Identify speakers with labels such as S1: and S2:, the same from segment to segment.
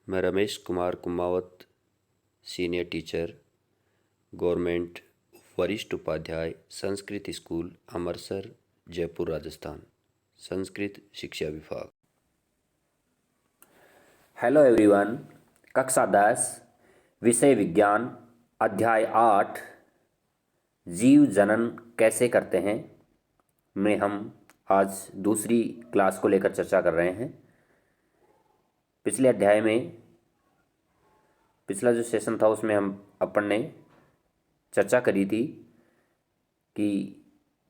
S1: मैं Ramesh Kumar Kumawat, senior teacher, government वरिष्ठ Upadhyay, Sanskrit school Amarsar, Jaipur, Rajasthan, Sanskrit शिक्षा विभाग।
S2: Hello everyone. कक्षा 10 विषय विज्ञान अध्याय 8 जीव जनन कैसे करते हैं में हम आज दूसरी क्लास को लेकर चर्चा कर रहे हैं। पिछले अध्याय में पिछला जो सेशन था उसमें अपन ने चर्चा करी थी कि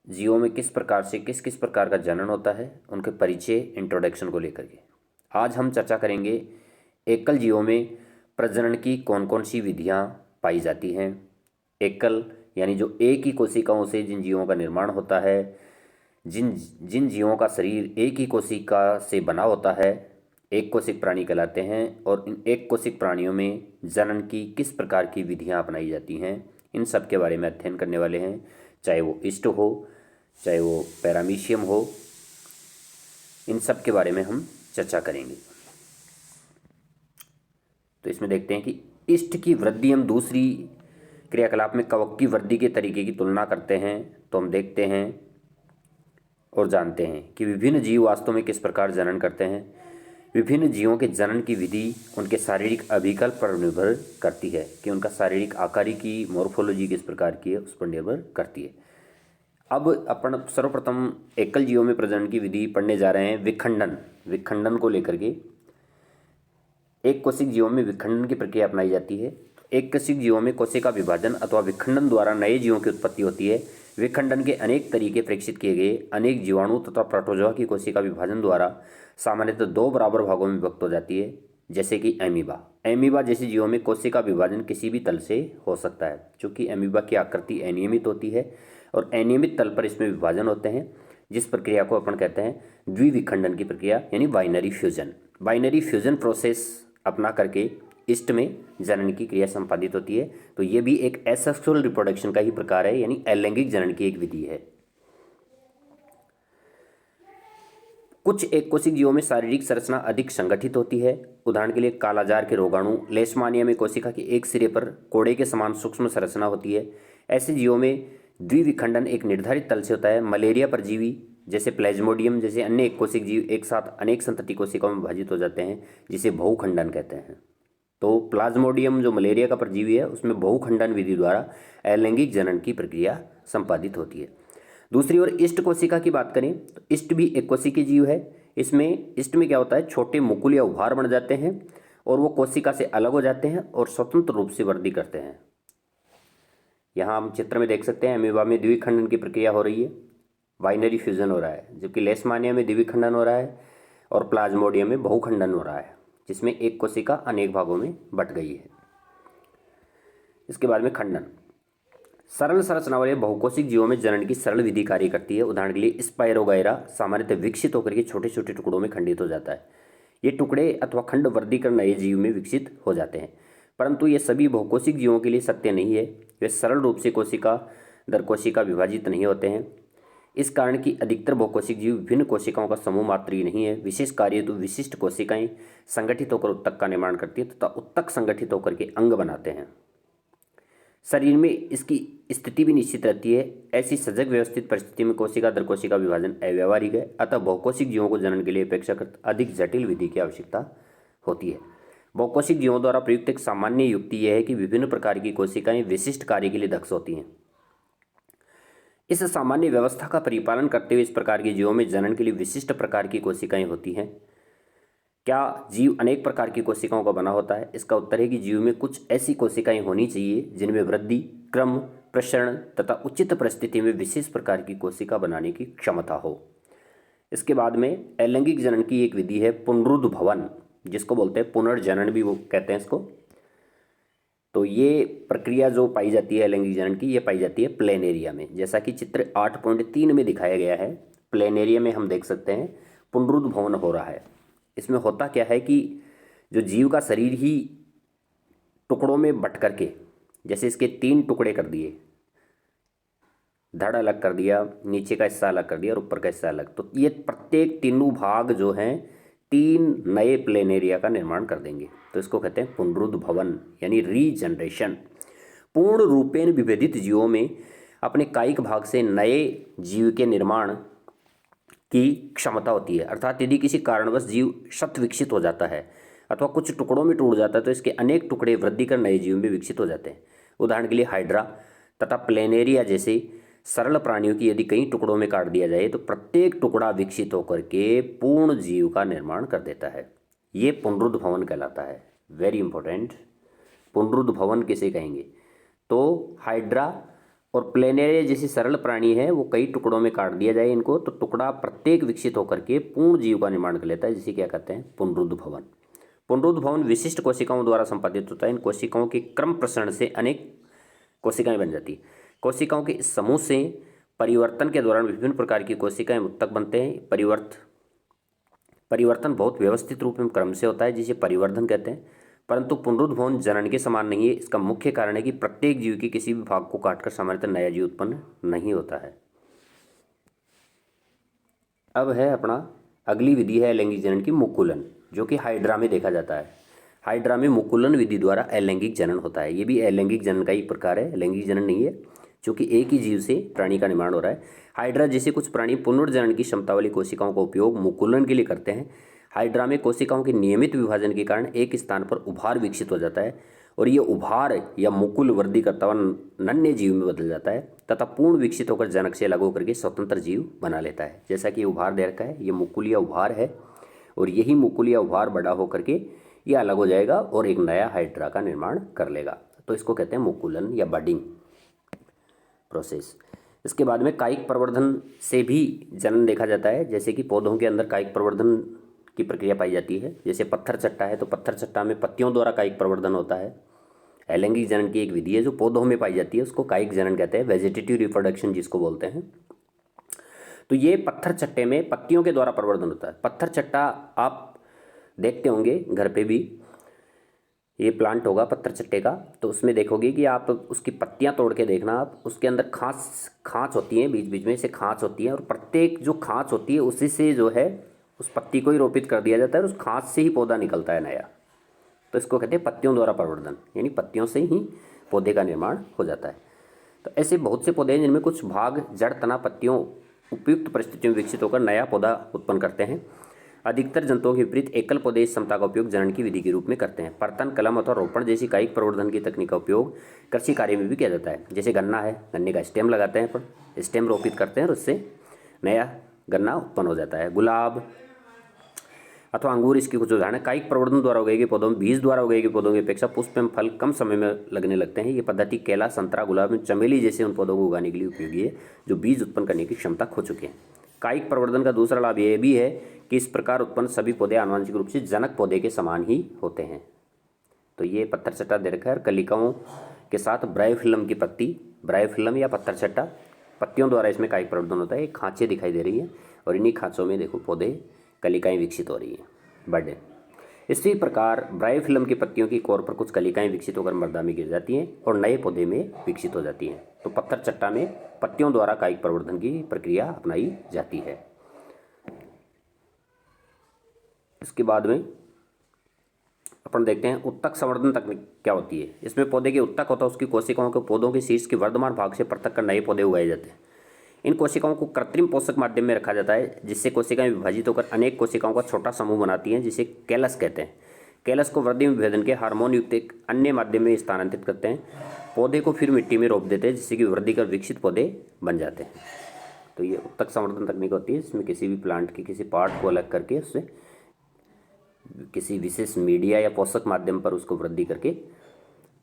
S2: जीवों में किस प्रकार से किस किस प्रकार का जनन होता है, उनके परिचय इंट्रोडक्शन को लेकर के। आज हम चर्चा करेंगे एकल जीवों में प्रजनन की कौन कौन सी विधियां पाई जाती हैं। एकल यानी जो एक ही कोशिकाओं से जिन जीवों का निर्माण होता है, जिन जिन जीवों का शरीर एक ही कोशिका से बना होता है, एक कोशिक प्राणी कहलाते हैं। और इन एक कोशिक प्राणियों में जनन की किस प्रकार की विधियां अपनाई जाती हैं, इन सब के बारे में अध्ययन करने वाले हैं। चाहे वो ईस्ट हो, चाहे वो पैरामीशियम हो, इन सब के बारे में हम चर्चा करेंगे। तो इसमें देखते हैं कि ईस्ट की वृद्धि हम दूसरी क्रियाकलाप में कवक की वृद्धि के तरीके की तुलना करते हैं तो हम देखते हैं और जानते हैं कि विभिन्न जीव वास्तव में किस प्रकार जनन करते हैं। विभिन्न जीवों के जनन की विधि उनके शारीरिक अभिकल्प पर निर्भर करती है कि उनका शारीरिक आकारी की मॉर्फोलॉजी किस प्रकार की है, उस पर निर्भर करती है। अब अपन सर्वप्रथम एकल जीवों में प्रजनन की विधि पढ़ने जा रहे हैं। विखंडन को लेकर के एक कोशिक जीवों में विखंडन की प्रक्रिया अपनाई जाती है। एक कोशिक जीवों में कोशिका विभाजन अथवा विखंडन द्वारा नए जीवों की उत्पत्ति होती है। विखंडन के अनेक तरीके परीक्षित किए गए। अनेक जीवाणु तथा प्रोटोजोआ की कोशिका विभाजन द्वारा सामान्यतः दो बराबर भागों में विभक्त हो जाती है, जैसे कि एमीबा जैसे जीवों में कोशिका विभाजन किसी भी तल से हो सकता है, क्योंकि एमीबा की आकृति अनियमित होती है और अनियमित तल पर इसमें विभाजन होते हैं, जिस प्रक्रिया को अपन कहते हैं द्विविखंडन की प्रक्रिया यानी बाइनरी फ्यूजन प्रोसेस अपना करके ईस्ट में जनन की क्रिया संपादित होती है। तो ये भी एक एसेक्सुअल रिप्रोडक्शन का ही प्रकार है, यानी अलैंगिक जनन की एक विधि है। कुछ एक कोशिक जीवों में शारीरिक संरचना अधिक संगठित होती है। उदाहरण के लिए कालाजार के रोगाणु लेशमानिया में कोशिका के एक सिरे पर कोड़े के समान सूक्ष्म संरचना होती है। ऐसे जीवों में द्विविखंडन एक निर्धारित तल से होता है। मलेरिया परजीवी जैसे प्लेज्मोडियम जैसे अन्य एक कोशिक जीव एक साथ अनेक संतति कोशिकाओं में विभाजित हो जाते हैं, जिसे बहुखंडन कहते हैं। तो प्लाज्मोडियम जो मलेरिया का परजीवी है, उसमें बहुखंडन विधि द्वारा अलैंगिक जनन की प्रक्रिया संपादित होती है। दूसरी ओर ईस्ट कोशिका की बात करें तो ईस्ट भी एक कोशिकीय जीव है। ईस्ट में क्या होता है, छोटे मुकुल या उभार बन जाते हैं और वो कोशिका से अलग हो जाते हैं और स्वतंत्र रूप से वृद्धि करते हैं। यहाँ हम चित्र में देख सकते हैं अमीबा में द्विखंडन की प्रक्रिया हो रही है, बाइनरी फ्यूजन हो रहा है, जबकि लेशमानिया में द्विखंडन हो रहा है और प्लाज्मोडियम में बहुखंडन हो रहा है, जिसमें एक कोशिका अनेक भागों में बट गई है। इसके बाद में खंडन। सरल संरचना वाले बहुकोशिक जीवों में जनन की सरल विधि कार्य करती है। उदाहरण के लिए स्पाइरोगायरा सामान्यतः विकसित होकर के छोटे छोटे टुकड़ों में खंडित हो जाता है। ये टुकड़े अथवा खंड वर्गीकरण नए जीव में विकसित हो जाते हैं, परंतु ये सभी बहुकोशिक जीवों के लिए सत्य नहीं है। वे सरल रूप से कोशिका दर कोशिका विभाजित नहीं होते हैं। इस कारण की अधिकतर बहुकोशिक जीव विभिन्न कोशिकाओं का समूह मात्र ही नहीं है। विशेष कार्य तो विशिष्ट कोशिकाएं संगठित होकर उत्तक का निर्माण करती है तथा उत्तक संगठित होकर के अंग बनाते हैं। शरीर में इसकी स्थिति भी निश्चित रहती है। ऐसी सजग व्यवस्थित परिस्थिति में कोशिका दर कोशिका विभाजन अव्यावहारिक है। अतः बहुकोशिक जीवों को जनन के लिए अपेक्षाकृत अधिक जटिल विधि की आवश्यकता होती है। बहुकोशिक जीवों द्वारा प्रयुक्त एक सामान्य युक्ति यह है कि विभिन्न प्रकार की कोशिकाएं विशिष्ट कार्य के लिए दक्ष होती हैं। इस सामान्य व्यवस्था का परिपालन करते हुए इस प्रकार के जीवों में जनन के लिए विशिष्ट प्रकार की कोशिकाएं होती हैं। क्या जीव अनेक प्रकार की कोशिकाओं का बना होता है? इसका उत्तर है कि जीव में कुछ ऐसी कोशिकाएं होनी चाहिए जिनमें वृद्धि, क्रम, प्रसरण तथा उचित परिस्थिति में विशेष प्रकार की कोशिका बनाने की क्षमता हो। इसके बाद में अलैंगिक जनन की एक विधि है पुनरुद्भवन, जिसको बोलते हैं पुनर्जनन भी वो कहते हैं इसको। तो ये प्रक्रिया जो पाई जाती है अलैंगिक जनन की, ये पाई जाती है प्लेनेरिया में, जैसा कि चित्र 8.3 में दिखाया गया है। प्लेनेरिया में हम देख सकते हैं पुनरुद्भवन हो रहा है। इसमें होता क्या है कि जो जीव का शरीर ही टुकड़ों में बट करके, जैसे इसके 3 टुकड़े कर दिए, धड़ अलग कर दिया, नीचे का हिस्सा अलग कर दिया और ऊपर का हिस्सा अलग, तो ये प्रत्येक तीनों भाग जो हैं 3 नए प्लेनेरिया का निर्माण कर देंगे। तो इसको कहते हैं पुनरुद्भवन यानी रीजनरेशन। पूर्ण रूपेण विभेदित जीवों में अपने कायिक भाग से नए जीव के निर्माण की क्षमता होती है, अर्थात यदि किसी कारणवश जीव शत विकसित हो जाता है अथवा कुछ टुकड़ों में टूट जाता है तो इसके अनेक टुकड़े वृद्धि कर नए जीव में विकसित हो जाते हैं। उदाहरण के लिए हाइड्रा तथा प्लेनेरिया जैसे सरल प्राणियों की यदि कई टुकड़ों में काट दिया जाए तो प्रत्येक टुकड़ा विकसित होकर के पूर्ण जीव का निर्माण कर देता है। ये पुनरुद्भवन कहलाता है। वेरी इंपॉर्टेंट, पुनरुद्भवन किसे कहेंगे? तो हाइड्रा और प्लेनेरिया जैसी सरल प्राणी है वो कई टुकड़ों में काट दिया जाए इनको तो टुकड़ा प्रत्येक विकसित होकर के पूर्ण जीव का निर्माण कर लेता है, जिसे क्या कहते हैं? पुनरुद्भवन। पुनरुद्भवन विशिष्ट कोशिकाओं द्वारा संपादित होता है। इन कोशिकाओं के क्रम प्रसरण से अनेक कोशिकाएं बन जाती हैं। कोशिकाओं के इस समूह से परिवर्तन के दौरान विभिन्न प्रकार की कोशिकाएं उत्तक बनते हैं। परिवर्तन बहुत व्यवस्थित रूप में क्रम से होता है, जिसे परिवर्धन कहते हैं। परंतु पुनरुद्भवन जनन के समान नहीं है। इसका मुख्य कारण है कि प्रत्येक जीव के किसी भी भाग को काटकर सामान्यतः नया जीव उत्पन्न नहीं होता है। अब है अपना अगली विधि है अलैंगिक जनन की मुकुलन, जो कि हाइड्रा में देखा जाता है। हाइड्रा में मुकुलन विधि द्वारा अलैंगिक जनन होता है। ये भी अलैंगिक जनन का ही प्रकार है, लैंगिक जनन नहीं है, क्योंकि एक ही जीव से प्राणी का निर्माण हो रहा है। हाइड्रा जैसे कुछ प्राणी पुनर्जनन की क्षमता वाली कोशिकाओं का उपयोग मुकुलन के लिए करते हैं। हाइड्रा में कोशिकाओं के नियमित विभाजन के कारण एक स्थान पर उभार विकसित हो जाता है और ये उभार या मुकुल वृद्धि करता हुआ नन्हे जीव में बदल जाता है तथा पूर्ण विकसित होकर जनक से अलग होकर के स्वतंत्र जीव बना लेता है। जैसा कि ये उभार दे रखा है, ये मुकुल या उभार है और यही मुकुल या उभार बड़ा होकर के ये अलग हो जाएगा और एक नया हाइड्रा का निर्माण कर लेगा। तो इसको कहते हैं मुकुलन या बडिंग प्रोसेस। इसके बाद में कायिक प्रवर्धन से भी जनन देखा जाता है। जैसे कि पौधों के अंदर कायिक प्रवर्धन की प्रक्रिया पाई जाती है। जैसे पत्थर चट्टा है तो पत्थर चट्टा में पत्तियों द्वारा कायिक प्रवर्धन होता है। अलैंगिक जनन की एक विधि है जो पौधों में पाई जाती है, उसको कायिक जनन कहते हैं, वेजिटेटिव रिप्रोडक्शन जिसको बोलते हैं। तो ये पत्थर चट्टे में पत्तियों के द्वारा प्रवर्धन होता है। पत्थर चट्टा आप देखते होंगे घर पे भी, ये प्लांट होगा पत्थर चट्टे का, तो उसमें देखोगे कि आप उसकी पत्तियां तोड़ के देखना, आप उसके अंदर खांच होती हैं, बीच बीच में से खांच होती है और प्रत्येक जो खांच होती है उसी से जो है उस पत्ती को ही रोपित कर दिया जाता है और उस खांच से ही पौधा निकलता है नया। तो इसको कहते हैं पत्तियों द्वारा प्रवर्धन, यानी पत्तियों से ही पौधे का निर्माण हो जाता है। तो ऐसे बहुत से पौधे हैं जिनमें कुछ भाग जड़ तना पत्तियों उपयुक्त परिस्थितियों में विकसित होकर नया पौधा उत्पन्न करते हैं। अधिकतर जंतुओं के विपरीत एकल पौधे इस क्षमता का उपयोग जनन की विधि के रूप में करते हैं। पर्तन, कलम अथवा रोपण जैसी कायिक प्रवर्धन की तकनीक का उपयोग कृषि कार्य में भी किया जाता है। जैसे गन्ना है, गन्ने का स्टेम लगाते हैं, पर स्टेम रोपित करते हैं और उससे नया गन्ना उत्पन्न हो जाता है। गुलाब अथवा अंगूर इसकी कुछ उदाहरण है। कायिक प्रवर्धन द्वारा उगाए गए पौधों में बीज द्वारा उगाए गए पौधों की अपेक्षा पुष्प एवं फल कम समय में लगने लगते हैं। ये पद्धति केला, संतरा, गुलाब एवं चमेली जैसे उन पौधों को उगाने के लिए उपयोगी है जो बीज उत्पन्न करने की क्षमता खो चुके हैं। कायिक प्रवर्धन का दूसरा लाभ यह भी है कि इस प्रकार उत्पन्न सभी पौधे आनुवंशिक रूप से जनक पौधे के समान ही होते हैं। तो ये पत्थर चट्टा दे रखा है। कलिकाओं के साथ ब्रायोफिल्म की पत्ती, ब्रायोफिल्म या पत्थर चट्टा पत्तियों द्वारा इसमें कायिक प्रवर्धन होता है। खांचे दिखाई दे रही हैं और इन्हीं खांचों में देखो पौधे कलिकाएं विकसित हो रही हैं, बड़े। इसी प्रकार ब्रायोफिल्म की पत्तियों की कोर पर कुछ कलिकाएं विकसित होकर मृदा में गिर जाती हैं और नए पौधे में विकसित हो जाती हैं। तो पत्थर चट्टा में पत्तियों द्वारा कायिक प्रवर्धन की प्रक्रिया अपनाई जाती है। इसके बाद में अपन देखते हैं उत्तक संवर्धन तकनीक क्या होती है। इसमें पौधे के उत्तक होता है, उसकी कोशिकाओं को पौधों के शीर्ष के वर्धमान भाग से पृथक कर नए पौधे उगाए जाते हैं। इन कोशिकाओं को कृत्रिम पोषक माध्यम में रखा जाता है, जिससे कोशिकाएं विभाजित होकर अनेक कोशिकाओं का छोटा समूह बनाती हैं, जिसे कैलस कहते हैं। कैलस को वृद्धि में विभेदन के हार्मोन युक्त एक अन्य माध्यम में स्थानांतरित करते हैं। पौधे को फिर मिट्टी में रोप देते हैं, जिससे कि वृद्धि कर विकसित पौधे बन जाते हैं। तो ये उत्तक संवर्धन तकनीक होती है, जिसमें किसी भी प्लांट के किसी पार्ट को अलग करके उससे किसी विशेष मीडिया या पोषक माध्यम पर उसको वृद्धि करके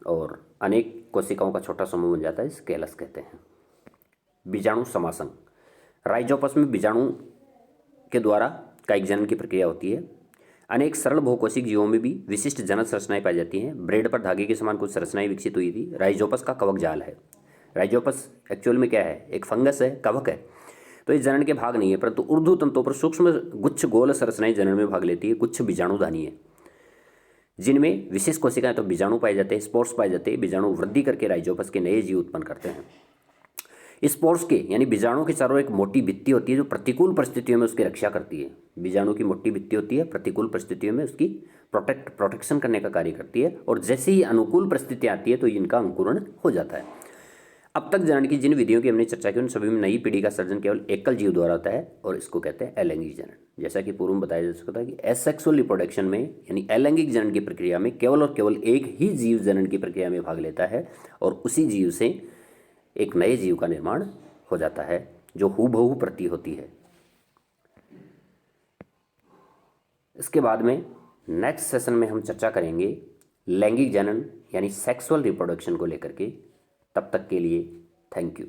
S2: और अनेक कोशिकाओं का छोटा समूह बन जाता है, इसे कैलस कहते हैं। बीजाणु समासन, राइजोपस में बीजाणु के द्वारा कायिक जनन की प्रक्रिया होती है। अनेक सरल बहुकोशिक जीवों में भी विशिष्ट जनन संरचनाएं पाई जाती हैं। ब्रेड पर धागे के समान कुछ संरचनाएं विकसित हुई थी। राइजोपस का कवक जाल है। राइजोपस एक्चुअल में क्या है? एक फंगस है, कवक है। तो इस जनन के भाग नहीं है, परंतु ऊर्ध्व तंतुओं पर सूक्ष्म गुच्छ गोल संरचनाएं जनन में भाग लेती है। गुच्छ बीजाणुधानी है, जिनमें विशेष कोशिकाएं तो बीजाणु पाए जाते हैं, स्पोर्स पाए जाते हैं। बीजाणु वृद्धि करके राइजोपस के नए जीव उत्पन्न करते हैं। स्पोर्स के यानी बीजाणु के चारों एक मोटी भित्ति होती है जो प्रतिकूल परिस्थितियों में उसकी रक्षा करती है। बीजाणु की मोटी भित्ति होती है, प्रतिकूल परिस्थितियों में उसकी प्रोटेक्शन करने का कार्य करती है, और जैसे ही अनुकूल परिस्थिति आती है तो इनका अंकुरण हो जाता है। अब तक जनन की जिन विधियों की हमने चर्चा की उन सभी में नई पीढ़ी का सर्जन केवल एकल जीव द्वारा होता है और इसको कहते हैं अलैंगिक जनन। जैसा कि पूर्व में बताया जा सकता है कि एसेक्सुअल रिप्रोडक्शन में यानी अलैंगिक जनन की प्रक्रिया में केवल और केवल एक ही जीव जनन की प्रक्रिया में भाग लेता है और उसी जीव से एक नए जीव का निर्माण हो जाता है जो हूबहू प्रति होती है। इसके बाद में नेक्स्ट सेशन में हम चर्चा करेंगे लैंगिक जनन यानी सेक्सुअल रिप्रोडक्शन को लेकर के। तब तक के लिए थैंक यू।